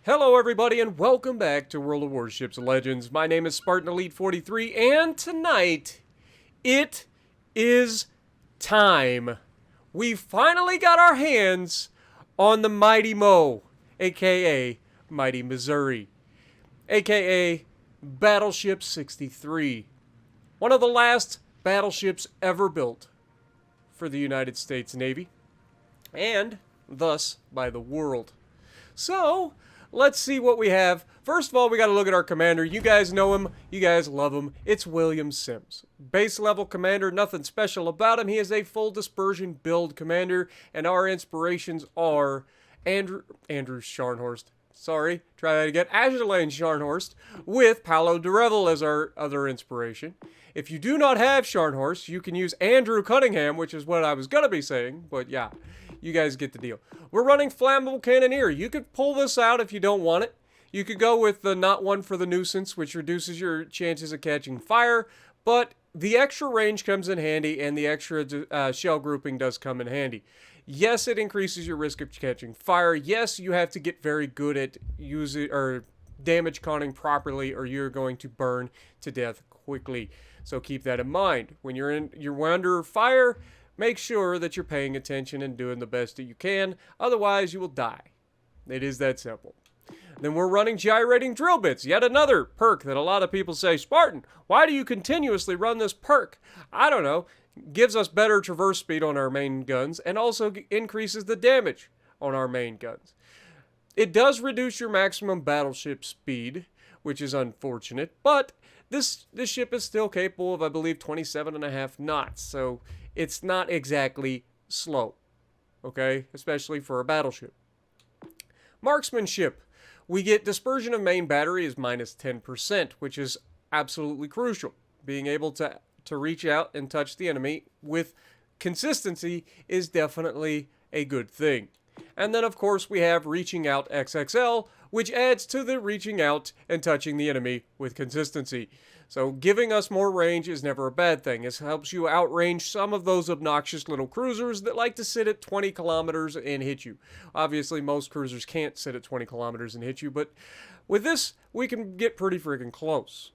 Hello everybody and welcome back to World of Warships Legends. My name is Spartan Elite 43 and tonight it is time. We finally got our hands on the Mighty Mo, aka Mighty Missouri, aka Battleship 63. One of the last battleships ever built for the United States Navy and thus by the world. So, let's see what we have. First of all, we got to look at our commander. You guys know him. You guys love him. It's William Sims. Base level commander, nothing special about him. He is a full dispersion build commander, and our inspirations are Andrew Scharnhorst. Sorry, try that again. Azeruma Scharnhorst with Paolo de Revel as our other inspiration. If you do not have Scharnhorst, you can use Andrew Cunningham, which is what I was going to be saying, but yeah. You guys get the deal. We're running Flammable Cannoneer. You could pull this out if you don't want it. You could go with the not one for the nuisance, which reduces your chances of catching fire, but the extra range comes in handy, and the extra shell grouping does come in handy. Yes, it increases your risk of catching fire. Yes, you have to get very good at using or damage conning properly, or you're going to burn to death quickly. So keep that in mind. When you're under fire, make sure that you're paying attention and doing the best that you can. Otherwise, you will die. It is that simple. Then we're running gyrating drill bits. Yet another perk that a lot of people say, Spartan, why do you continuously run this perk? I don't know. Gives us better traverse speed on our main guns and also increases the damage on our main guns. It does reduce your maximum battleship speed, which is unfortunate, but this ship is still capable of, I believe, 27.5 knots. So it's not exactly slow, okay? Especially for a battleship. Marksmanship. We get dispersion of main battery is minus 10%, which is absolutely crucial. Being able to reach out and touch the enemy with consistency is definitely a good thing. And then, of course, we have Reaching Out XXL, which adds to the reaching out and touching the enemy with consistency. So giving us more range is never a bad thing. It helps you outrange some of those obnoxious little cruisers that like to sit at 20 kilometers and hit you. Obviously, most cruisers can't sit at 20 kilometers and hit you, but with this, we can get pretty freaking close.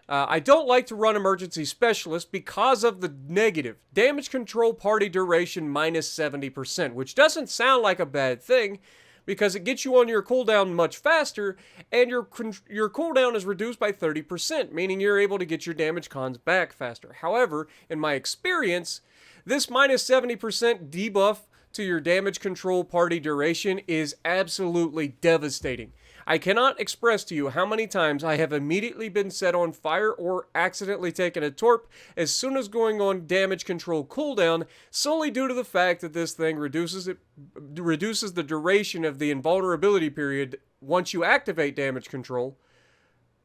I don't like to run Emergency Specialist because of the negative. Damage control party duration minus 70%, which doesn't sound like a bad thing, because it gets you on your cooldown much faster, and your cooldown is reduced by 30%, meaning you're able to get your damage cons back faster. However, in my experience, this minus 70% debuff to your damage control party duration is absolutely devastating. I cannot express to you how many times I have immediately been set on fire or accidentally taken a torp as soon as going on damage control cooldown, solely due to the fact that this thing reduces the duration of the invulnerability period once you activate damage control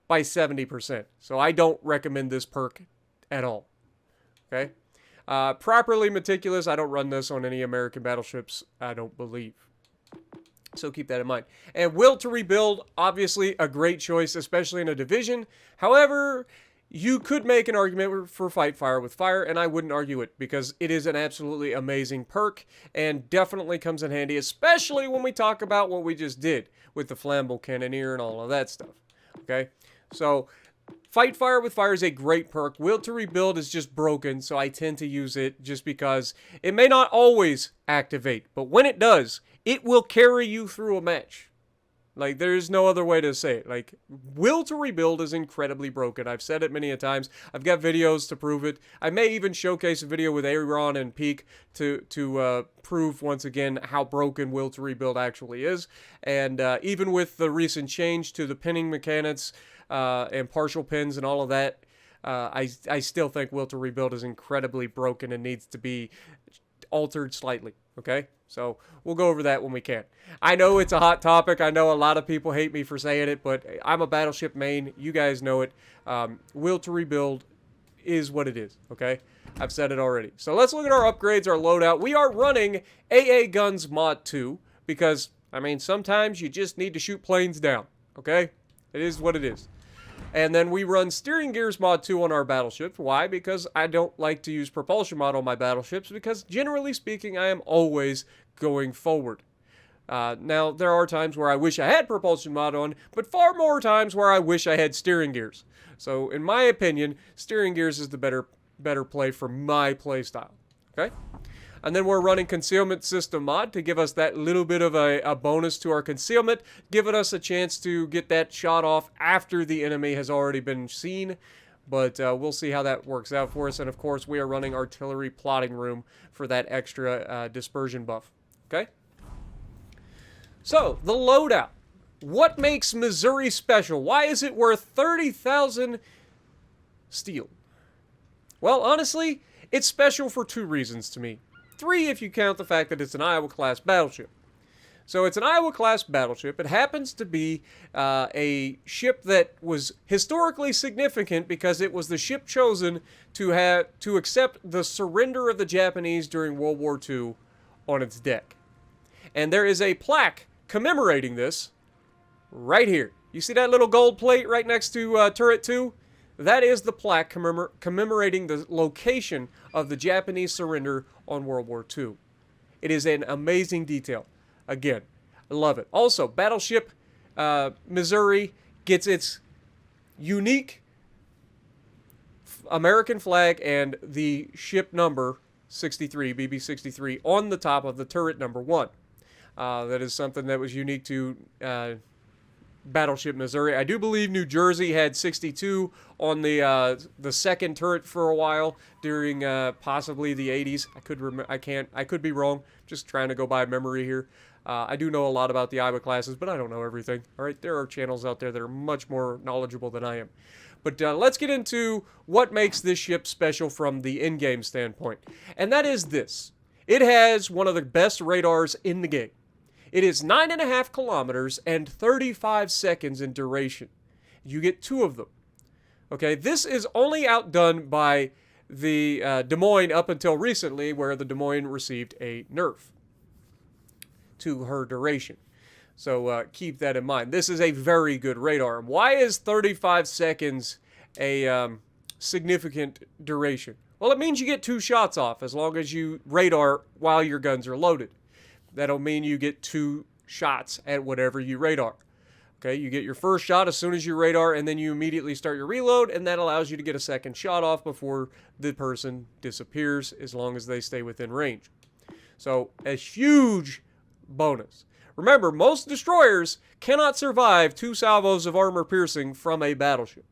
by 70%. So I don't recommend this perk at all. Okay? Properly meticulous, I don't run this on any American battleships, I don't believe. So keep that in mind. And Will to Rebuild, obviously a great choice, especially in a division. However, you could make an argument for Fight Fire with Fire, and I wouldn't argue it, because it is an absolutely amazing perk, and definitely comes in handy, especially when we talk about what we just did with the Flammable Cannoneer and all of that stuff. Okay? So Fight Fire with Fire is a great perk. Will to Rebuild is just broken, so I tend to use it just because it may not always activate, but when it does, it will carry you through a match. Like, there's no other way to say it. Like, Will to Rebuild is incredibly broken. I've said it many a times. I've got videos to prove it. I may even showcase a video with Aaron and Peak to prove once again how broken Will to Rebuild actually is. And even with the recent change to the pinning mechanics and partial pins and all of that, I still think Will to Rebuild is incredibly broken and needs to be altered slightly. Okay? So we'll go over that when we can. I know it's a hot topic. I know a lot of people hate me for saying it, but I'm a battleship main. You guys know it. Will to Rebuild is what it is, okay? I've said it already. So let's look at our upgrades, our loadout. We are running AA Guns Mod 2 because, I mean, sometimes you just need to shoot planes down, okay? It is what it is. And then we run Steering Gears Mod 2 on our battleships. Why? Because I don't like to use Propulsion Mod on my battleships because, generally speaking, I am always going forward. Now, there are times where I wish I had propulsion mod on, but far more times where I wish I had steering gears. So, in my opinion, steering gears is the better play for my playstyle. Okay? And then we're running concealment system mod to give us that little bit of a bonus to our concealment, giving us a chance to get that shot off after the enemy has already been seen. But we'll see how that works out for us. And of course, we are running artillery plotting room for that extra dispersion buff. Okay? So, the loadout. What makes Missouri special? Why is it worth 30,000 steel? Well, honestly, it's special for 2 reasons to me. 3 if you count the fact that it's an Iowa-class battleship. So it's an Iowa-class battleship. It happens to be a ship that was historically significant because it was the ship chosen to accept the surrender of the Japanese during World War II on its deck. And there is a plaque commemorating this right here. You see that little gold plate right next to Turret 2? That is the plaque commemorating the location of the Japanese surrender on World War II. It is an amazing detail. Again, I love it. Also, Battleship Missouri gets its unique American flag and the ship number 63, BB-63, on the top of the turret number 1. That is something that was unique to Battleship Missouri. I do believe New Jersey had 62 on the second turret for a while during possibly the 80s. I could be wrong. Just trying to go by memory here. I do know a lot about the Iowa classes, but I don't know everything. All right, there are channels out there that are much more knowledgeable than I am. But let's get into what makes this ship special from the in-game standpoint, and that is this: it has one of the best radars in the game. It is 9.5 kilometers and 35 seconds in duration. You get 2 of them. Okay, this is only outdone by the Des Moines up until recently, where the Des Moines received a nerf to her duration. So keep that in mind. This is a very good radar. Why is 35 seconds a significant duration? Well, it means you get 2 shots off as long as you radar while your guns are loaded. That'll mean you get 2 shots at whatever you radar. Okay, you get your first shot as soon as you radar, and then you immediately start your reload, and that allows you to get a second shot off before the person disappears, as long as they stay within range. So, a huge bonus. Remember, most destroyers cannot survive 2 salvos of armor piercing from a battleship.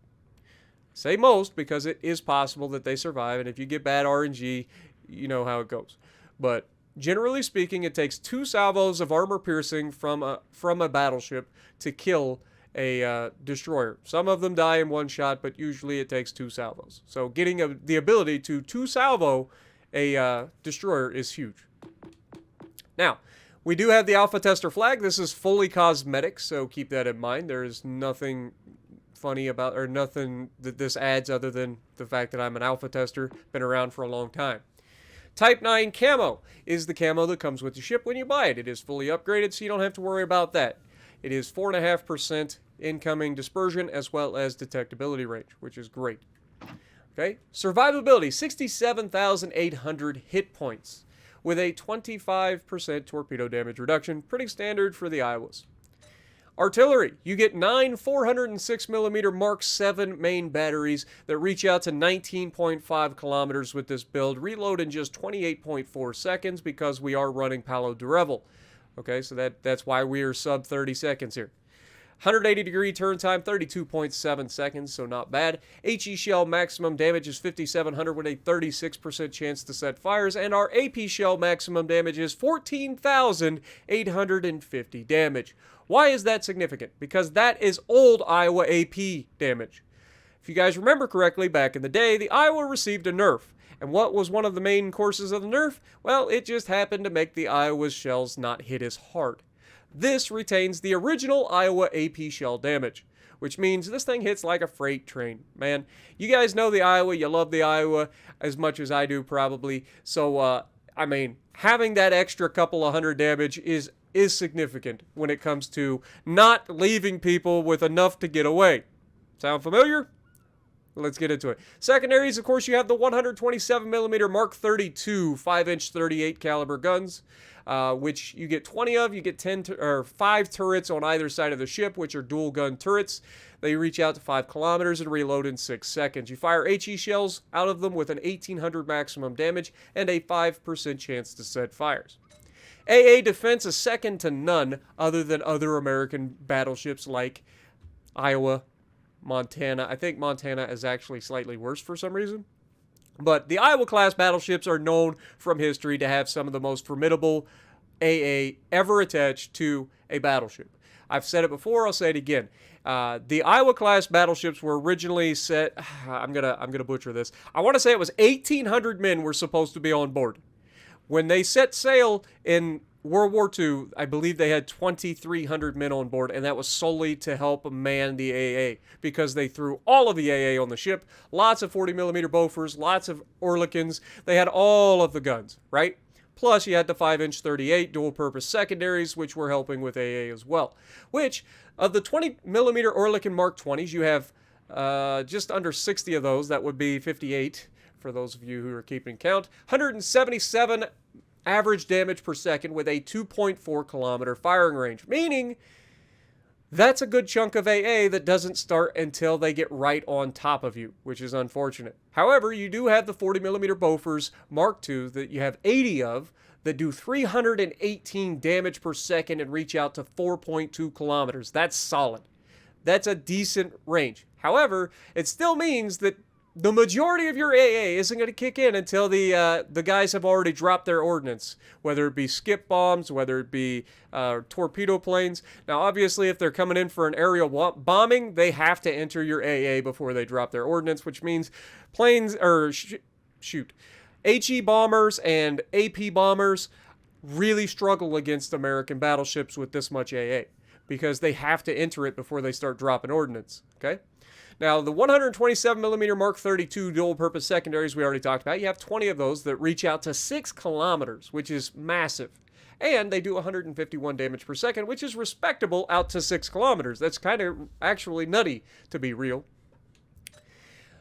I say most because it is possible that they survive, and if you get bad RNG, you know how it goes. But generally speaking, it takes 2 salvos of armor piercing from a battleship to kill a destroyer. Some of them die in 1 shot, but usually it takes 2 salvos. So getting the ability to 2 salvo a destroyer is huge. Now, we do have the Alpha Tester flag. This is fully cosmetic, so keep that in mind. There is nothing funny about, or nothing that this adds other than the fact that I'm an Alpha Tester, been around for a long time. Type 9 camo is the camo that comes with the ship when you buy it. It is fully upgraded, so you don't have to worry about that. It is 4.5% incoming dispersion as well as detectability range, which is great. Okay, survivability, 67,800 hit points with a 25% torpedo damage reduction, pretty standard for the Iowas. Artillery, you get 9 406mm Mark 7 main batteries that reach out to 19.5 kilometers with this build. Reload in just 28.4 seconds because we are running Palo de Revel. Okay, so that's why we are sub 30 seconds here. 180-degree turn time, 32.7 seconds, so not bad. HE shell maximum damage is 5,700 with a 36% chance to set fires, and our AP shell maximum damage is 14,850 damage. Why is that significant? Because that is old Iowa AP damage. If you guys remember correctly, back in the day, the Iowa received a nerf. And what was one of the main courses of the nerf? Well, it just happened to make the Iowa's shells not hit as hard. This retains the original Iowa AP shell damage, which means this thing hits like a freight train. Man, you guys know the Iowa, you love the Iowa as much as I do probably. So, I mean, having that extra couple of hundred damage is significant when it comes to not leaving people with enough to get away. Sound familiar? let's get into it. Secondaries, of course, you have the 127mm Mark 32 5-inch 38 caliber guns, which you get 20 of. You get 5 turrets on either side of the ship, which are dual gun turrets. They reach out to 5 kilometers and reload in 6 seconds. You fire HE shells out of them with an 1800 maximum damage and a 5% chance to set fires. AA defense is second to none other than other American battleships like Iowa, Montana. I think Montana is actually slightly worse for some reason. But the Iowa-class battleships are known from history to have some of the most formidable AA ever attached to a battleship. I've said it before, I'll say it again. The Iowa-class battleships were originally set... I'm gonna butcher this. I want to say it was 1,800 men were supposed to be on board. When they set sail in World War II, I believe they had 2,300 men on board, and that was solely to help man the AA, because they threw all of the AA on the ship, lots of 40mm Bofors, lots of Oerlikons. They had all of the guns, right? Plus, you had the 5-inch 38 dual-purpose secondaries, which were helping with AA as well. Which, of the 20mm Oerlikon Mark 20s, you have just under 60 of those. That would be 58, for those of you who are keeping count. 177 average damage per second with a 2.4 kilometer firing range, meaning that's a good chunk of AA that doesn't start until they get right on top of you, which is unfortunate. However, you do have the 40mm Bofors Mark II that you have 80 of that do 318 damage per second and reach out to 4.2 kilometers. That's solid. That's a decent range. However, it still means that the majority of your AA isn't going to kick in until the guys have already dropped their ordnance, whether it be skip bombs, whether it be torpedo planes. Now, obviously, if they're coming in for an aerial bombing, they have to enter your AA before they drop their ordnance, which means planes, or HE bombers and AP bombers really struggle against American battleships with this much AA, because they have to enter it before they start dropping ordnance, okay? Now, the 127mm Mark 32 dual-purpose secondaries we already talked about, you have 20 of those that reach out to 6 kilometers, which is massive. And they do 151 damage per second, which is respectable out to 6 kilometers. That's kind of actually nutty, to be real.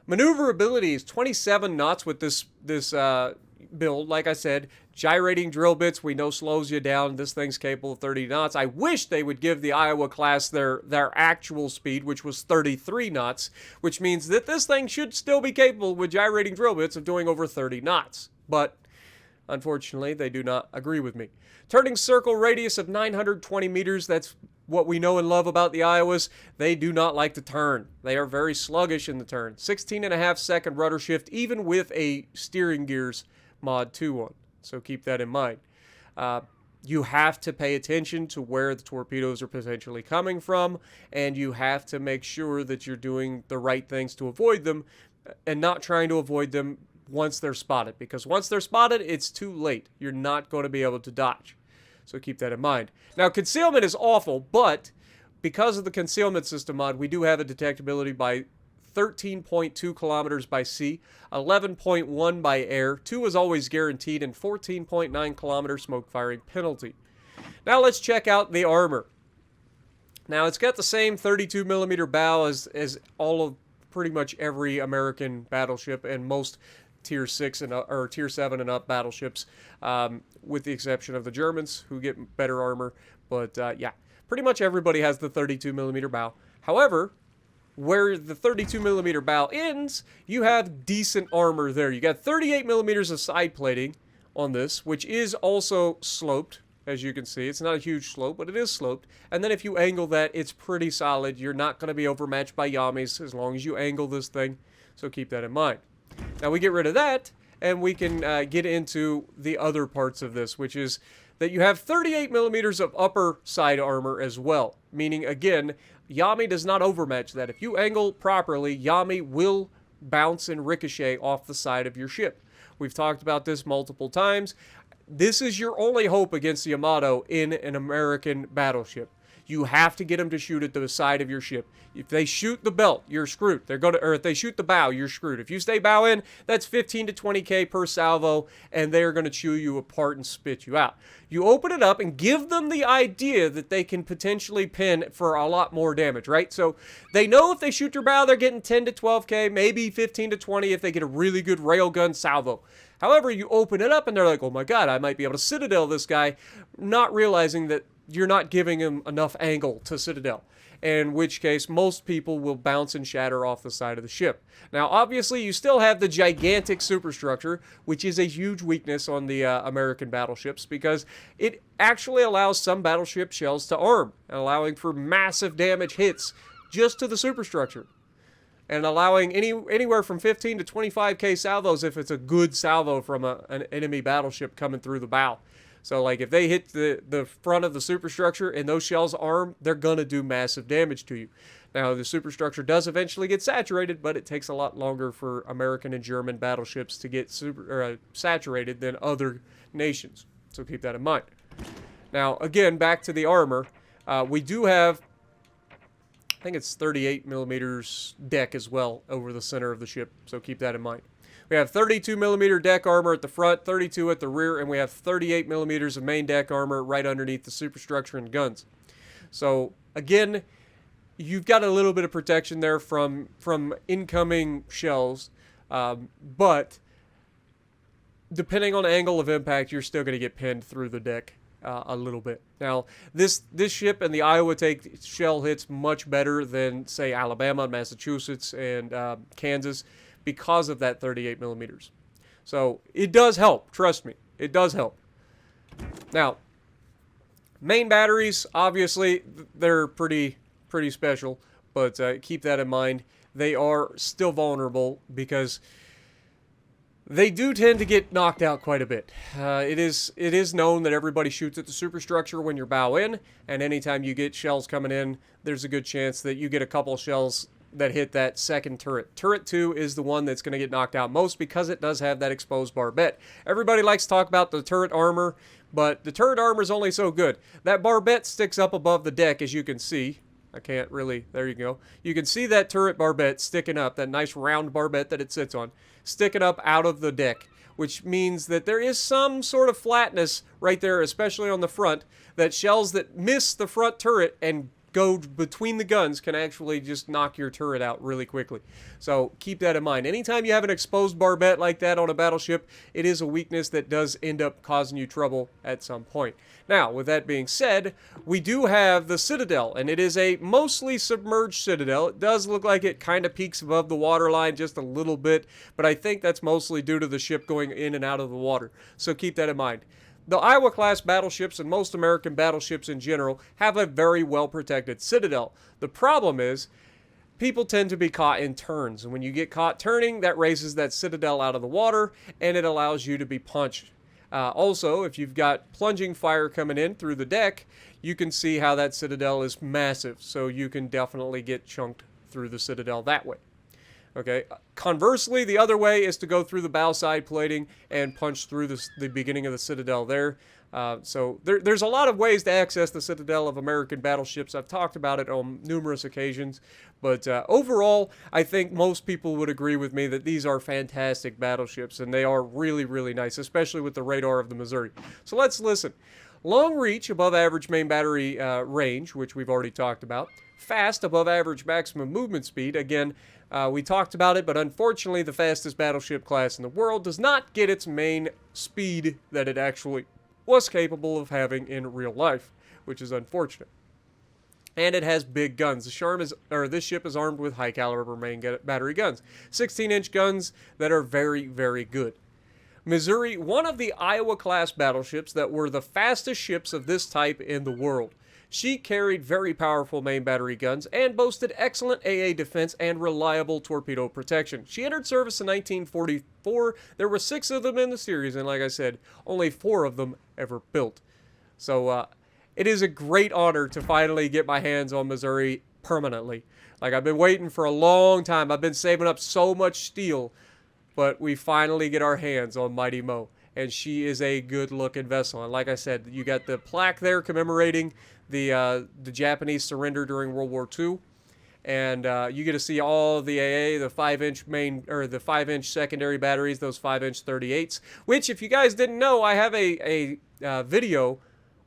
Maneuverability is 27 knots with this build. Like I said, gyrating drill bits we know slows you down. This thing's capable of 30 knots. I wish they would give the Iowa class their actual speed, which was 33 knots, which means that this thing should still be capable with gyrating drill bits of doing over 30 knots. But unfortunately, they do not agree with me. Turning circle radius of 920 meters, that's what we know and love about the Iowas. They do not like to turn. They are very sluggish in the turn. 16.5 second rudder shift, even with a steering gears mod 2 on. So keep that in mind. You have to pay attention to where the torpedoes are potentially coming from, and you have to make sure that you're doing the right things to avoid them, and not trying to avoid them once they're spotted, because once they're spotted, it's too late. You're not going to be able to dodge. So keep that in mind. Now, concealment is awful, but because of the concealment system mod, we do have a detectability by 13.2 kilometers by sea, 11.1 by air, 2 is always guaranteed, and 14.9 kilometer smoke firing penalty. Now let's check out the armor. Now, it's got the same 32mm bow as all of pretty much every American battleship and most Tier 6 and or Tier 7 and up battleships, with the exception of the Germans, who get better armor. But yeah, pretty much everybody has the 32mm bow. However, where the 32mm bow ends, you have decent armor there. You got 38mm of side plating on this, which is also sloped, as you can see. It's not a huge slope, but it is sloped. And then if you angle that, it's pretty solid. You're not going to be overmatched by Yamis as long as you angle this thing. So keep that in mind. Now we get rid of that, and we can get into the other parts of this, which is that you have 38mm of upper side armor as well. Meaning, again, Yami does not overmatch that. If you angle properly, Yami will bounce and ricochet off the side of your ship. We've talked about this multiple times. This is your only hope against the Yamato in an American battleship. You have to get them to shoot at the side of your ship. If they shoot the belt, you're screwed. Or if they shoot the bow, you're screwed. If you stay bow in, that's 15 to 20k per salvo, and they're going to chew you apart and spit you out. You open it up and give them the idea that they can potentially pin for a lot more damage, right? So they know if they shoot your bow, they're getting 10 to 12k, maybe 15 to 20 if they get a really good railgun salvo. However, you open it up and they're like, oh my god, I might be able to Citadel this guy, not realizing that you're not giving him enough angle to Citadel. In which case, most people will bounce and shatter off the side of the ship. Now, obviously, you still have the gigantic superstructure, which is a huge weakness on the American battleships, because it actually allows some battleship shells to arm, allowing for massive damage hits just to the superstructure, and allowing anywhere from 15 to 25k salvos if it's a good salvo from an enemy battleship coming through the bow. So, like, if they hit the front of the superstructure and those shells arm, they're going to do massive damage to you. Now, the superstructure does eventually get saturated, but it takes a lot longer for American and German battleships to get saturated than other nations. So keep that in mind. Now, again, back to the armor. We do have, I think it's 38 millimeters deck as well over the center of the ship. So keep that in mind. We have 32 millimeter deck armor at the front, 32 at the rear, and we have 38 millimeters of main deck armor right underneath the superstructure and guns. So again, you've got a little bit of protection there from incoming shells, but depending on angle of impact, you're still going to get pinned through the deck a little bit. Now, this ship and the Iowa take shell hits much better than, say, Alabama, Massachusetts, and Kansas, because of that 38 millimeters. So it does help, trust me, it does help. Now, main batteries, obviously, they're pretty special, but keep that in mind. They are still vulnerable because they do tend to get knocked out quite a bit. It is known that everybody shoots at the superstructure when you're bow in, and anytime you get shells coming in, there's a good chance that you get a couple shells that hit that second turret. Turret 2 is the one that's going to get knocked out most because it does have that exposed barbette. Everybody likes to talk about the turret armor, but the turret armor is only so good. That barbette sticks up above the deck, as you can see. I can't really, there you go. You can see that turret barbette sticking up, that nice round barbette that it sits on, sticking up out of the deck, which means that there is some sort of flatness right there, especially on the front, that shells that miss the front turret and go between the guns can actually just knock your turret out really quickly. So keep that in mind. Anytime you have an exposed barbette like that on a battleship, it is a weakness that does end up causing you trouble at some point. Now, with that being said, we do have the Citadel, and it is a mostly submerged Citadel. It does look like it kind of peaks above the waterline just a little bit, but I think that's mostly due to the ship going in and out of the water. So keep that in mind. The Iowa-class battleships and most American battleships in general have a very well-protected Citadel. The problem is, people tend to be caught in turns, and when you get caught turning, that raises that Citadel out of the water, and it allows you to be punched. Also, if you've got plunging fire coming in through the deck, you can see how that Citadel is massive, so you can definitely get chunked through the Citadel that way. Okay. Conversely, the other way is to go through the bow side plating and punch through the beginning of the Citadel there. So there's a lot of ways to access the Citadel of American battleships. I've talked about it on numerous occasions. But overall, I think most people would agree with me that these are fantastic battleships, and they are really, really nice, especially with the radar of the Missouri. So let's listen. Long reach, above average main battery range, which we've already talked about. Fast, above average maximum movement speed. Again, we talked about it, but unfortunately the fastest battleship class in the world does not get its main speed that it actually was capable of having in real life, which is unfortunate. And it has big guns. This ship is armed with high caliber main battery guns. 16-inch guns that are very, very good. Missouri, one of the Iowa-class battleships that were the fastest ships of this type in the world. She carried very powerful main battery guns and boasted excellent AA defense and reliable torpedo protection. She entered service in 1944. There were 6 of them in the series, and like I said, only 4 of them ever built. So it is a great honor to finally get my hands on Missouri permanently. Like, I've been waiting for a long time. I've been saving up so much steel, but we finally get our hands on Mighty Mo. And she is a good-looking vessel. And like I said, you got the plaque there commemorating the Japanese surrender during World War II. And you get to see all the AA, the 5-inch main, or the 5-inch secondary batteries, those 5-inch 38s, which, if you guys didn't know, I have a video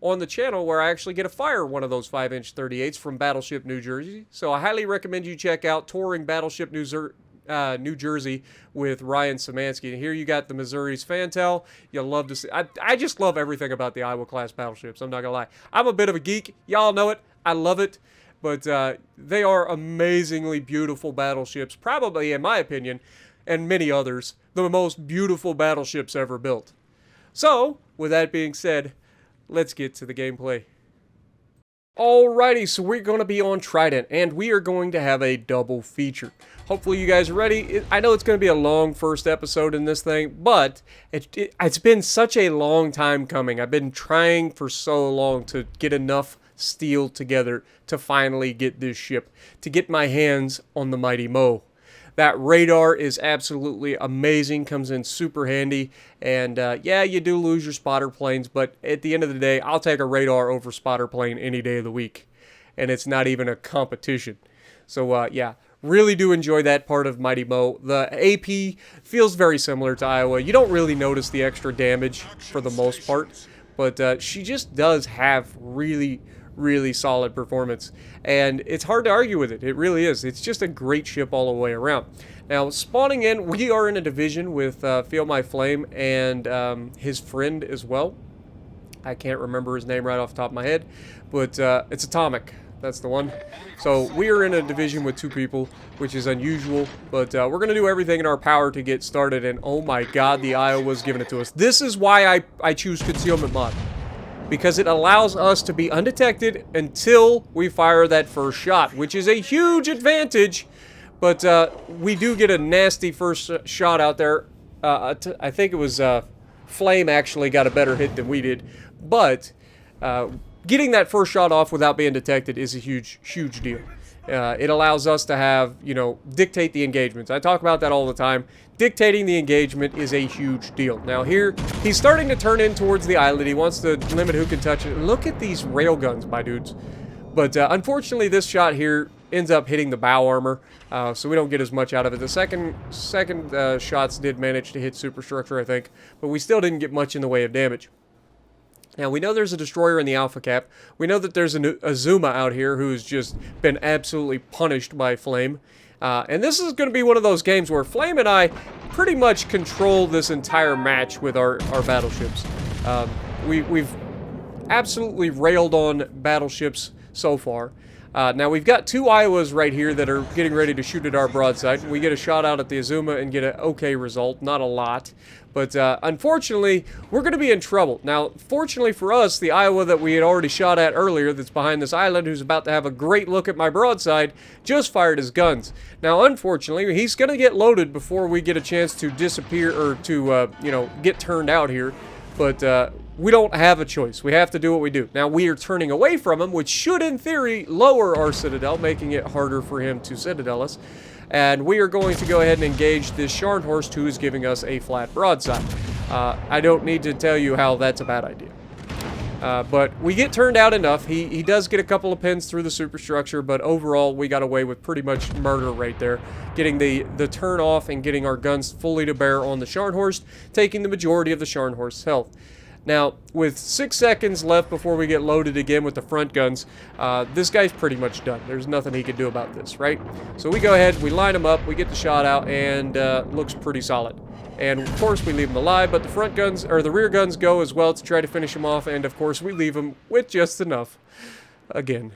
on the channel where I actually get to fire one of those 5-inch 38s from Battleship New Jersey. So I highly recommend you check out Touring Battleship New Jersey with Ryan Szymanski. And here you got the Missouri's Fantail. You'll love to see. I just love everything about the Iowa class battleships. I'm not gonna lie. I'm a bit of a geek. Y'all know it. I love it. But they are amazingly beautiful battleships. Probably, in my opinion, and many others, the most beautiful battleships ever built. So, with that being said, let's get to the gameplay. Alrighty, so we're going to be on Trident, and we are going to have a double feature. Hopefully you guys are ready. I know it's going to be a long first episode in this thing, but it's been such a long time coming. I've been trying for so long to get enough steel together to finally get this ship, to get my hands on the Mighty Mo. That radar is absolutely amazing, comes in super handy, and yeah, you do lose your spotter planes, but at the end of the day, I'll take a radar over spotter plane any day of the week, and it's not even a competition. So yeah, really do enjoy that part of Mighty Mo. The AP feels very similar to Iowa. You don't really notice the extra damage for the most part, but she just does have really solid performance, and it's hard to argue with it. It really is. It's just a great ship all the way around. Now, spawning in, we are in a division with Feel My Flame and his friend as well. I can't remember his name right off the top of my head, but it's Atomic. That's the one. So we are in a division with 2 people, which is unusual, but we're going to do everything in our power to get started, and oh my god, the Iowa's giving it to us. This is why I choose Concealment Mod, because it allows us to be undetected until we fire that first shot, which is a huge advantage, but we do get a nasty first shot out there. I think it was Flame actually got a better hit than we did, but getting that first shot off without being detected is a huge deal. It allows us to have, you know, dictate the engagements. I talk about that all the time. Dictating the engagement is a huge deal. Now here, he's starting to turn in towards the island. He wants to limit who can touch it. Look at these railguns, my dudes. But unfortunately, this shot here ends up hitting the bow armor, so we don't get as much out of it. The second shots did manage to hit superstructure, I think, but we still didn't get much in the way of damage. Now, we know there's a destroyer in the Alpha Cap. We know that there's an Azeruma out here who's just been absolutely punished by Flame. And this is going to be one of those games where Flame and I pretty much control this entire match with our battleships. We've absolutely railed on battleships so far. Now, we've got 2 Iowas right here that are getting ready to shoot at our broadside. We get a shot out at the Azeruma and get an okay result. Not a lot. But unfortunately, we're going to be in trouble. Now, fortunately for us, the Iowa that we had already shot at earlier that's behind this island, who's about to have a great look at my broadside, just fired his guns. Now, unfortunately, he's going to get loaded before we get a chance to disappear or to, you know, get turned out here. But we don't have a choice. We have to do what we do. Now, we are turning away from him, which should, in theory, lower our Citadel, making it harder for him to Citadel us. And we are going to go ahead and engage this Scharnhorst, who is giving us a flat broadside. I don't need to tell you how that's a bad idea. But we get turned out enough. He does get a couple of pins through the superstructure, but overall, we got away with pretty much murder right there. Getting the turn off and getting our guns fully to bear on the Scharnhorst, taking the majority of the Scharnhorst's health. Now, with 6 seconds left before we get loaded again with the front guns, this guy's pretty much done. There's nothing he can do about this, right? So we go ahead, we line him up, we get the shot out, and looks pretty solid. And of course we leave him alive, but the front guns, or the rear guns go as well to try to finish him off, and of course we leave him with just enough. Again.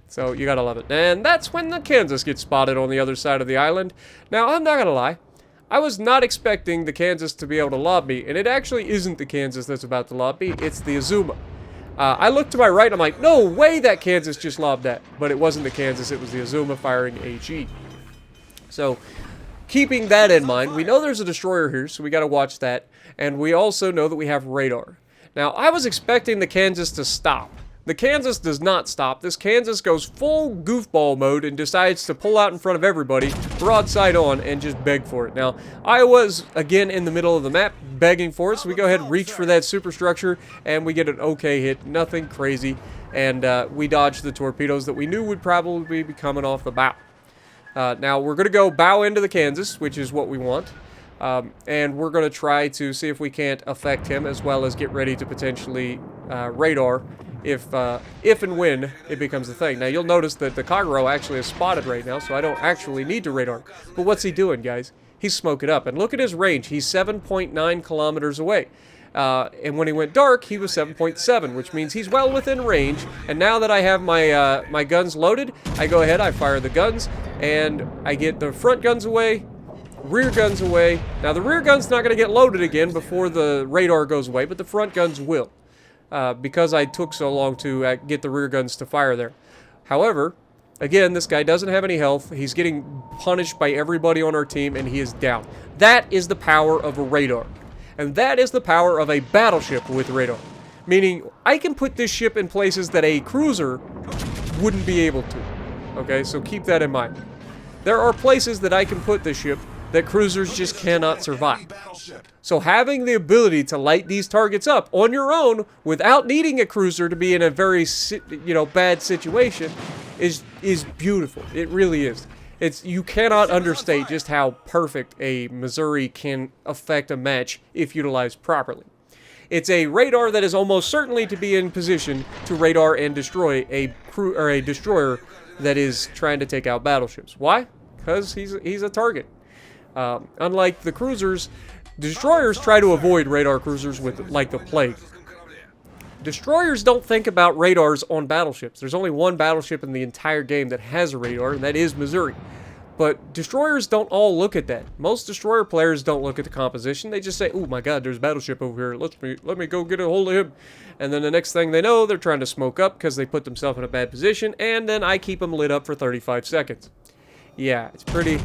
So you gotta love it. And that's when the Kansas gets spotted on the other side of the island. Now, I'm not gonna lie. I was not expecting the Kansas to be able to lob me, and it actually isn't the Kansas that's about to lob me, it's the Azeruma. I looked to my right, and I'm like, no way that Kansas just lobbed that. But it wasn't the Kansas, it was the Azeruma firing HE. So, keeping that in mind, we know there's a destroyer here, so we gotta watch that. And we also know that we have radar. Now, I was expecting the Kansas to stop. The Kansas does not stop. This Kansas goes full goofball mode and decides to pull out in front of everybody, broadside on, and just beg for it. Now, Iowa's, again, in the middle of the map, begging for it, so we go ahead and reach for that superstructure, and we get an okay hit. Nothing crazy. and we dodged the torpedoes that we knew would probably be coming off the bow. Now, we're going to go bow into the Kansas, which is what we want. And we're going to try to see if we can't affect him, as well as get ready to potentially radar if and when it becomes a thing. Now, you'll notice that the Kagero actually is spotted right now, so I don't actually need to radar. But what's he doing, guys? He's smoking up. And look at his range. He's 7.9 kilometers away. And when he went dark, he was 7.7, which means he's well within range. And now that I have my my guns loaded, I go ahead, I fire the guns, and I get the front guns away, rear guns away. Now, the rear gun's not going to get loaded again before the radar goes away, but the front guns will. Because I took so long to get the rear guns to fire there. However, again, this guy doesn't have any health. He's getting punished by everybody on our team, and he is down. That is the power of a radar. And that is the power of a battleship with radar. Meaning, I can put this ship in places that a cruiser wouldn't be able to. Okay, so keep that in mind. There are places that I can put this ship that cruisers just cannot survive. So having the ability to light these targets up on your own without needing a cruiser to be in a very, bad situation is beautiful. It really is. You cannot understate just how perfect a Missouri can affect a match if utilized properly. It's a radar that is almost certainly to be in position to radar and destroy a destroyer that is trying to take out battleships. Why? Because he's a target. Unlike the cruisers, destroyers try to avoid radar cruisers like the plague. Destroyers don't think about radars on battleships. There's only one battleship in the entire game that has a radar, and that is Missouri. But destroyers don't all look at that. Most destroyer players don't look at the composition. They just say, "Oh my God, there's a battleship over here. Let me go get a hold of him." And then the next thing they know, they're trying to smoke up because they put themselves in a bad position, and then I keep them lit up for 35 seconds. Yeah, it's pretty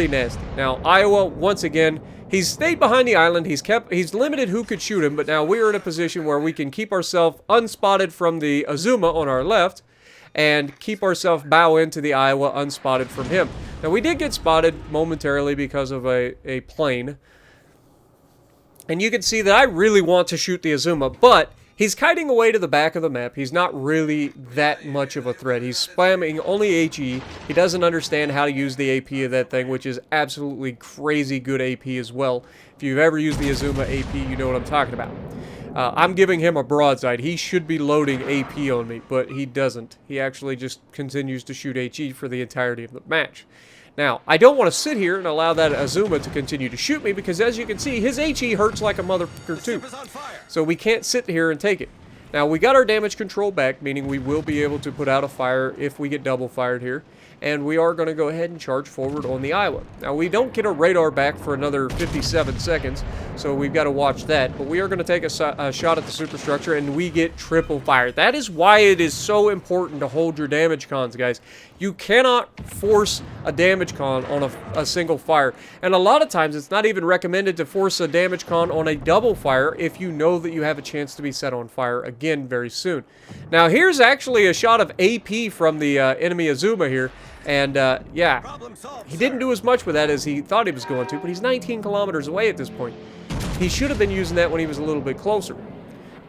nasty. Now, Iowa, once again, he's stayed behind the island. He's limited who could shoot him, but now we're in a position where we can keep ourselves unspotted from the Azeruma on our left and keep ourselves bow into the Iowa unspotted from him. Now, we did get spotted momentarily because of a plane. And you can see that I really want to shoot the Azeruma, but he's kiting away to the back of the map. He's not really that much of a threat. He's spamming only HE. He doesn't understand how to use the AP of that thing, which is absolutely crazy good AP as well. If you've ever used the Azeruma AP, you know what I'm talking about. I'm giving him a broadside. He should be loading AP on me, but he doesn't. He actually just continues to shoot HE for the entirety of the match. Now, I don't want to sit here and allow that Azeruma to continue to shoot me because, as you can see, his HE hurts like a motherfucker too. So we can't sit here and take it. Now, we got our damage control back, meaning we will be able to put out a fire if we get double fired here. And we are going to go ahead and charge forward on the Iowa. Now, we don't get a radar back for another 57 seconds, so we've got to watch that. But we are going to take a shot at the superstructure, and we get triple fire. That is why it is so important to hold your damage cons, guys. You cannot force a damage con on a single fire. And a lot of times, it's not even recommended to force a damage con on a double fire if you know that you have a chance to be set on fire again very soon. Now, here's actually a shot of AP from the enemy Azeruma here. And, yeah, he didn't do as much with that as he thought he was going to, but he's 19 kilometers away at this point. He should have been using that when he was a little bit closer.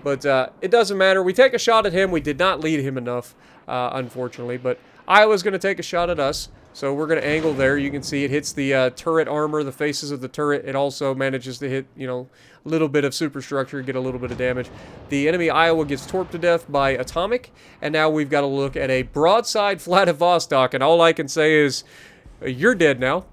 But it doesn't matter. We take a shot at him. We did not lead him enough, unfortunately. But Iowa's going to take a shot at us. So we're going to angle there. You can see it hits the turret armor, the faces of the turret. It also manages to hit, a little bit of superstructure, get a little bit of damage. The enemy Iowa gets torped to death by atomic. And now we've got to look at a broadside Vladivostok. And all I can say is, you're dead now.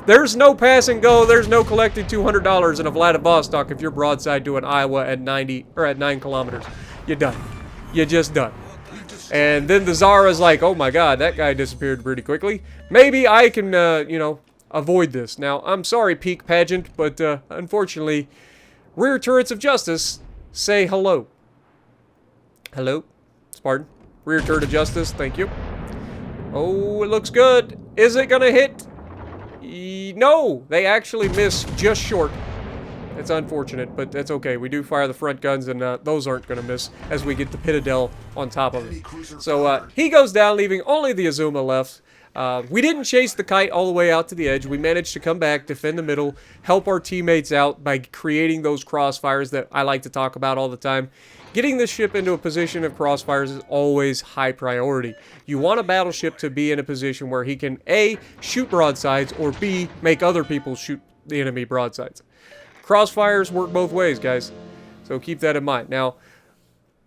There's no pass and go. There's no collecting $200 in a Vladivostok if you're broadside to an Iowa at 9 kilometers. You're done. You're just done. And then the Zara's like, oh my God, that guy disappeared pretty quickly. Maybe I can, avoid this. Now, I'm sorry, Peak Pageant, but unfortunately, rear turrets of justice say hello. Hello? Spartan? Rear turret of justice, thank you. Oh, it looks good. Is it gonna hit? No, they actually miss just short. It's unfortunate, but that's okay. We do fire the front guns, and those aren't going to miss as we get the Pitadel on top of it. So he goes down, leaving only the Azeruma left. We didn't chase the kite all the way out to the edge. We managed to come back, defend the middle, help our teammates out by creating those crossfires that I like to talk about all the time. getting this ship into a position of crossfires is always high priority. You want a battleship to be in a position where he can A, shoot broadsides, or B, make other people shoot the enemy broadsides. Crossfires work both ways, guys, so keep that in mind. Now,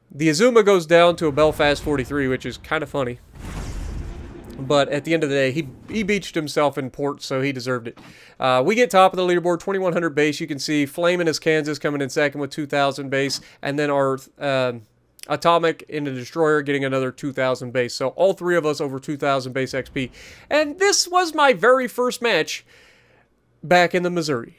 the Azeruma goes down to a Belfast 43, which is kind of funny. But at the end of the day, he beached himself in port, so he deserved it. We get top of the leaderboard, 2,100 base. You can see Flamin' is Kansas coming in second with 2,000 base. And then our Atomic in the Destroyer getting another 2,000 base. So all three of us over 2,000 base XP. And this was my very first match back in the Missouri.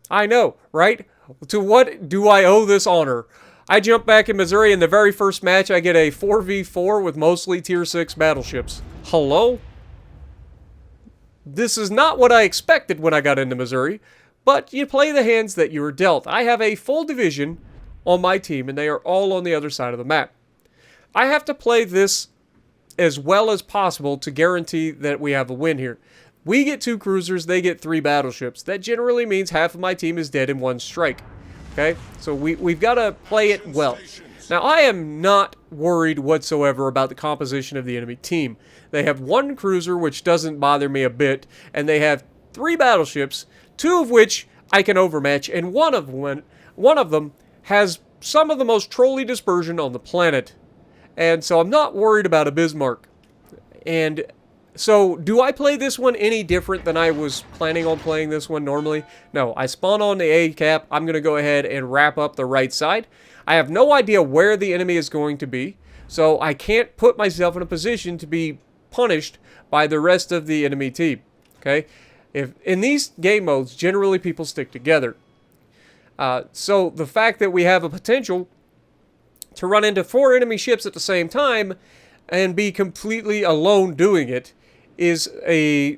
I know, right? To what do I owe this honor? I jump back in Missouri. In the very first match, I get a 4v4 with mostly tier 6 battleships. Hello? This is not what I expected when I got into Missouri, but you play the hands that you were dealt. I have a full division on my team, and they are all on the other side of the map. I have to play this as well as possible to guarantee that we have a win here. We get 2 cruisers, they get 3 battleships. That generally means half of my team is dead in 1 strike. Okay? So we've got to play it well. Now, I am not worried whatsoever about the composition of the enemy team. They have 1 cruiser, which doesn't bother me a bit, and they have 3 battleships, 2 of which I can overmatch, and one of them has some of the most trolly dispersion on the planet. And so I'm not worried about a Bismarck. And so, do I play this one any different than I was planning on playing this one normally? No, I spawn on the A cap. I'm going to go ahead and wrap up the right side. I have no idea where the enemy is going to be, so I can't put myself in a position to be punished by the rest of the enemy team. Okay? If in these game modes, generally people stick together. So the fact that we have a potential to run into 4 enemy ships at the same time and be completely alone doing it is a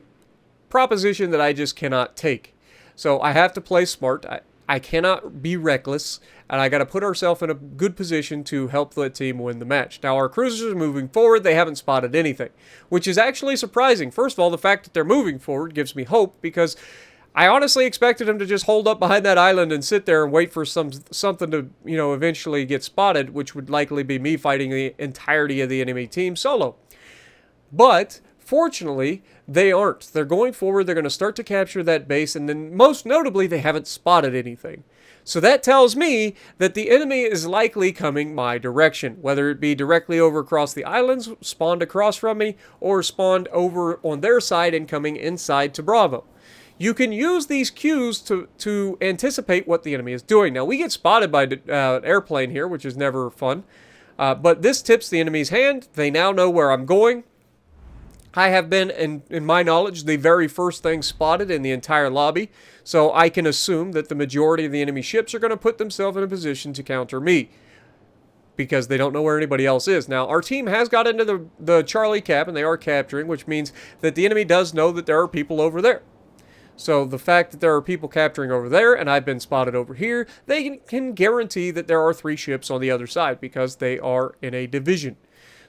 proposition that I just cannot take. So I have to play smart. I cannot be reckless, and I got to put ourselves in a good position to help the team win the match. Now, our cruisers are moving forward. They haven't spotted anything, which is actually surprising. First of all, the fact that they're moving forward gives me hope, because I honestly expected them to just hold up behind that island and sit there and wait for something to, eventually get spotted, which would likely be me fighting the entirety of the enemy team solo. But fortunately, they aren't. They're going forward. They're going to start to capture that base, and then most notably, they haven't spotted anything. So that tells me that the enemy is likely coming my direction, whether it be directly over across the islands, spawned across from me, or spawned over on their side and coming inside to Bravo. You can use these cues to anticipate what the enemy is doing. Now, we get spotted by an airplane here, which is never fun. But this tips the enemy's hand. They now know where I'm going. I have been, in my knowledge, the very first thing spotted in the entire lobby. So I can assume that the majority of the enemy ships are going to put themselves in a position to counter me, because they don't know where anybody else is. Now, our team has got into the Charlie cap, and they are capturing, which means that the enemy does know that there are people over there. So the fact that there are people capturing over there, and I've been spotted over here, they can guarantee that there are 3 ships on the other side, because they are in a division.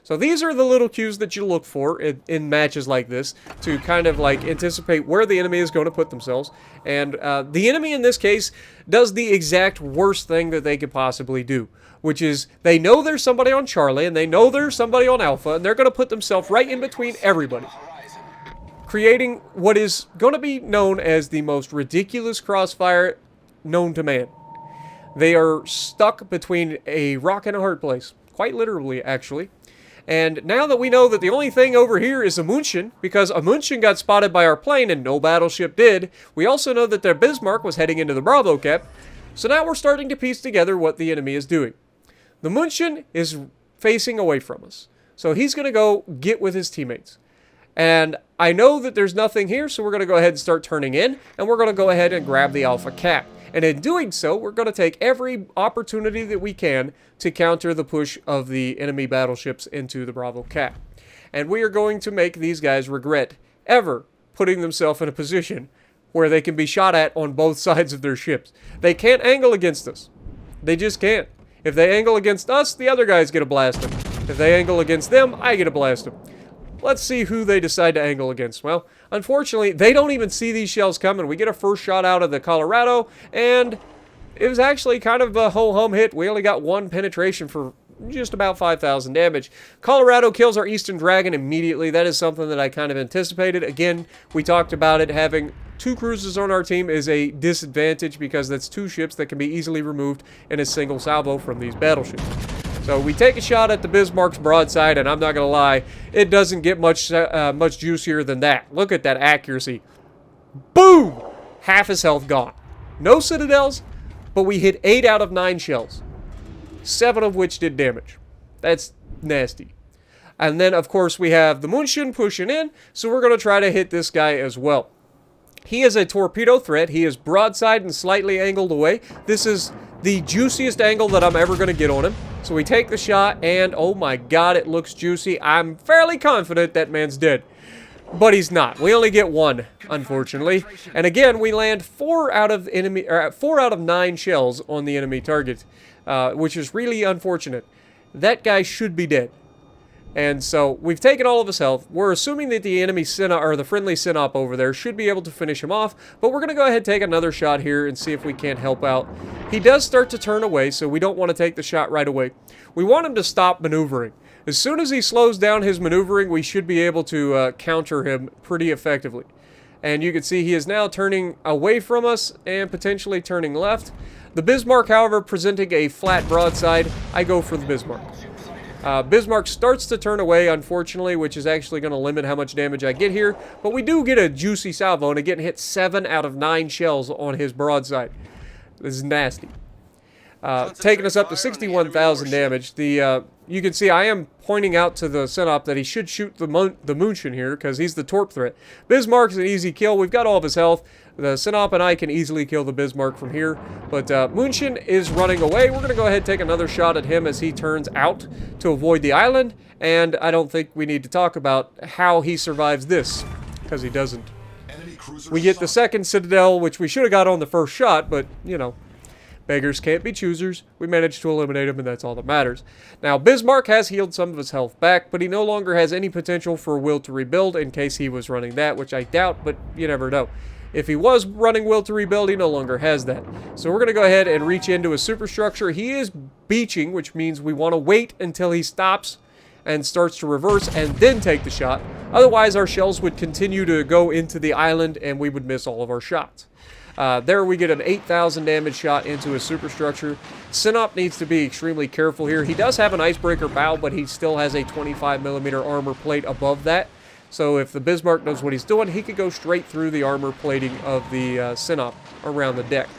So these are the little cues that you look for in matches like this, to kind of like anticipate where the enemy is going to put themselves. And the enemy in this case does the exact worst thing that they could possibly do, which is they know there's somebody on Charlie, and they know there's somebody on Alpha, and they're going to put themselves right in between everybody, creating what is going to be known as the most ridiculous crossfire known to man. They are stuck between a rock and a hard place, quite literally, actually. And now that we know that the only thing over here is Amundsen, because Amundsen got spotted by our plane and no battleship did, we also know that their Bismarck was heading into the Bravo cap, so now we're starting to piece together what the enemy is doing. The Amundsen is facing away from us, so he's going to go get with his teammates. And I know that there's nothing here, so we're going to go ahead and start turning in, and we're going to go ahead and grab the Alpha cap. And in doing so, we're going to take every opportunity that we can to counter the push of the enemy battleships into the Bravo cap. And we are going to make these guys regret ever putting themselves in a position where they can be shot at on both sides of their ships. They can't angle against us. They just can't. If they angle against us, the other guys get a blast them. If they angle against them, I get a blast them. Let's see who they decide to angle against. Well, unfortunately, they don't even see these shells coming. We get a first shot out of the Colorado, and it was actually kind of a ho-hum hit. We only got 1 penetration for just about 5,000 damage. Colorado kills our Eastern Dragon immediately. That is something that I kind of anticipated. Again, we talked about it. Having 2 cruisers on our team is a disadvantage because that's 2 ships that can be easily removed in a single salvo from these battleships. So we take a shot at the Bismarck's broadside, and I'm not going to lie, it doesn't get much juicier than that. Look at that accuracy. Boom! Half his health gone. No citadels, but we hit 8 out of 9 shells. 7 of which did damage. That's nasty. And then, of course, we have the München pushing in, so we're going to try to hit this guy as well. He is a torpedo threat. He is broadside and slightly angled away. This is the juiciest angle that I'm ever going to get on him. So we take the shot, and oh my god, it looks juicy. I'm fairly confident that man's dead. But he's not. We only get 1, unfortunately. And again, we land 4 out of 9 shells on the enemy target, which is really unfortunate. That guy should be dead. And so we've taken all of his health. We're assuming that the enemy or the friendly Synop over there should be able to finish him off, but we're going to go ahead and take another shot here and see if we can't help out. He does start to turn away, so we don't want to take the shot right away. We want him to stop maneuvering. As soon as he slows down his maneuvering, we should be able to counter him pretty effectively. And you can see he is now turning away from us and potentially turning left. The Bismarck, however, presenting a flat broadside, I go for the Bismarck. Bismarck starts to turn away, unfortunately, which is actually going to limit how much damage I get here. But we do get a juicy salvo, and again, hit 7 out of 9 shells on his broadside. This is nasty. Taking us up to 61,000 damage. You can see I am pointing out to the Synop that he should shoot the München here, because he's the torp threat. Bismarck is an easy kill. We've got all of his health. The Synop and I can easily kill the Bismarck from here. But München is running away. We're going to go ahead and take another shot at him as he turns out to avoid the island. And I don't think we need to talk about how he survives this, because he doesn't. We get the second Citadel, which we should have got on the first shot, but, you know, beggars can't be choosers. We managed to eliminate him, and that's all that matters. Now, Bismarck has healed some of his health back, but he no longer has any potential for Will to Rebuild in case he was running that, which I doubt, but you never know. If he was running Will to Rebuild, he no longer has that. So we're going to go ahead and reach into his superstructure. He is beaching, which means we want to wait until he stops and starts to reverse and then take the shot. Otherwise, our shells would continue to go into the island and we would miss all of our shots. There we get an 8,000 damage shot into his superstructure. Synop needs to be extremely careful here. He does have an icebreaker bow, but he still has a 25mm armor plate above that. So if the Bismarck knows what he's doing, he could go straight through the armor plating of the Synop around the deck.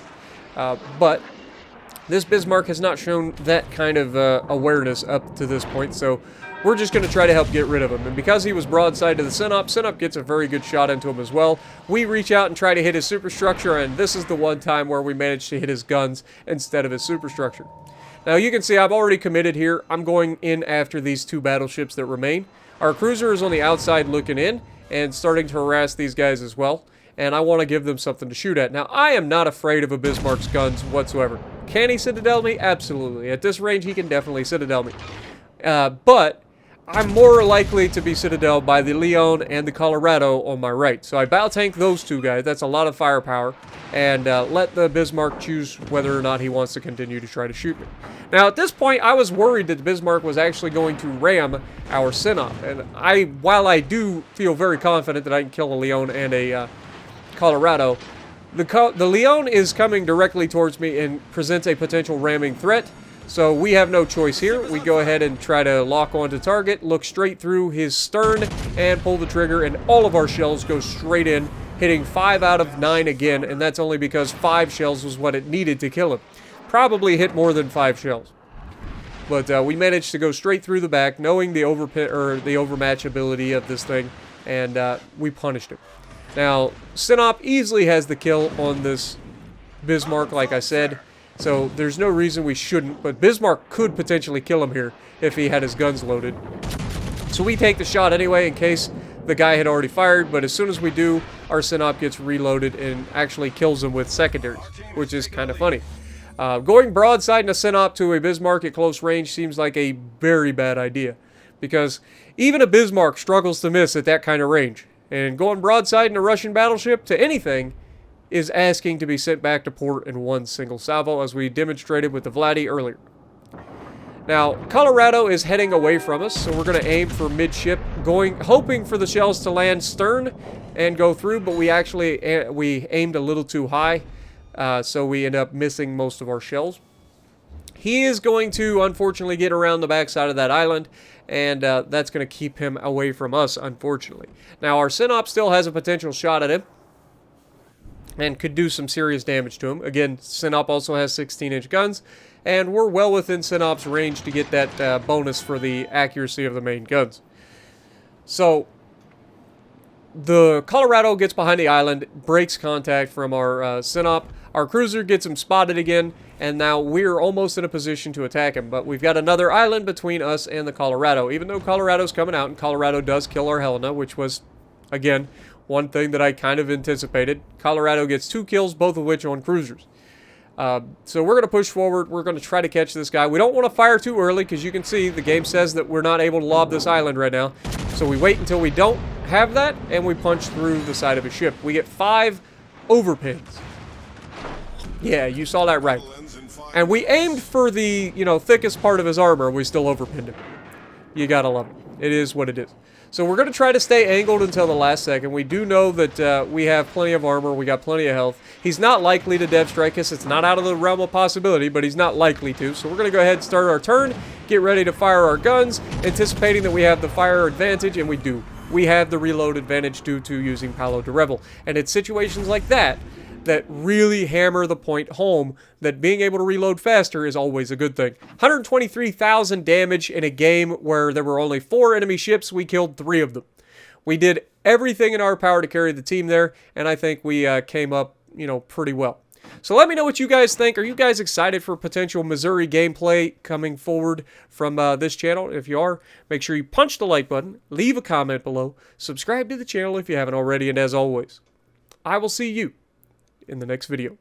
But this Bismarck has not shown that kind of awareness up to this point, so we're just going to try to help get rid of him. And because he was broadside to the Synop, Synop gets a very good shot into him as well. We reach out and try to hit his superstructure, and this is the one time where we managed to hit his guns instead of his superstructure. Now you can see I've already committed here. I'm going in after these 2 battleships that remain. Our cruiser is on the outside looking in and starting to harass these guys as well. And I want to give them something to shoot at. Now, I am not afraid of a Bismarck's guns whatsoever. Can he Citadel me? Absolutely. At this range, he can definitely Citadel me. But I'm more likely to be Citadel by the Leon and the Colorado on my right. So I bow tank those 2 guys. That's a lot of firepower. And let the Bismarck choose whether or not he wants to continue to try to shoot me. Now, at this point, I was worried that the Bismarck was actually going to ram our Synop. And while I do feel very confident that I can kill a Leon and a Colorado, the Leon is coming directly towards me and presents a potential ramming threat. So we have no choice here. We go ahead and try to lock onto target, look straight through his stern, and pull the trigger, and all of our shells go straight in, hitting 5 out of 9 again, and that's only because 5 shells was what it needed to kill him. Probably hit more than 5 shells. But we managed to go straight through the back, knowing the overmatch ability of this thing, and we punished him. Now, Synop easily has the kill on this Bismarck, like I said, so there's no reason we shouldn't, but Bismarck could potentially kill him here if he had his guns loaded. So we take the shot anyway in case the guy had already fired, but as soon as we do, our Synop gets reloaded and actually kills him with secondaries, which is kind of funny. Going broadside in a Synop to a Bismarck at close range seems like a very bad idea, because even a Bismarck struggles to miss at that kind of range. And going broadside in a Russian battleship to anything is asking to be sent back to port in one single salvo, as we demonstrated with the Vladdy earlier. Now, Colorado is heading away from us, so we're going to aim for midship, hoping for the shells to land stern and go through, but we aimed a little too high, so we end up missing most of our shells. He is going to, unfortunately, get around the backside of that island, and that's going to keep him away from us, unfortunately. Now, our Synop still has a potential shot at him, and could do some serious damage to him. Again, Synop also has 16-inch guns, and we're well within Synop's range to get that bonus for the accuracy of the main guns. So, the Colorado gets behind the island, breaks contact from our Synop. Our cruiser gets him spotted again, and now we're almost in a position to attack him. But we've got another island between us and the Colorado. Even though Colorado's coming out, and Colorado does kill our Helena, which was, again, one thing that I kind of anticipated. Colorado gets 2 kills, both of which on cruisers. So we're going to push forward. We're going to try to catch this guy. We don't want to fire too early, because you can see the game says that we're not able to lob this island right now. So we wait until we don't have that, and we punch through the side of a ship. We get 5 overpins. Yeah, you saw that right. And we aimed for the, thickest part of his armor. We still overpinned him. You gotta love it. It is what it is. So we're going to try to stay angled until the last second. We do know that we have plenty of armor. We got plenty of health. He's not likely to dev strike us. It's not out of the realm of possibility, but he's not likely to. So we're going to go ahead and start our turn, get ready to fire our guns, anticipating that we have the fire advantage, and we do. We have the reload advantage due to using Palo de Rebel. And it's situations like that that really hammer the point home that being able to reload faster is always a good thing. 123,000 damage in a game where there were only 4 enemy ships. We killed 3 of them. We did everything in our power to carry the team there, and I think we came up, pretty well. So let me know what you guys think. Are you guys excited for potential Missouri gameplay coming forward from this channel? If you are, make sure you punch the like button, leave a comment below, subscribe to the channel if you haven't already, and as always, I will see you in the next video.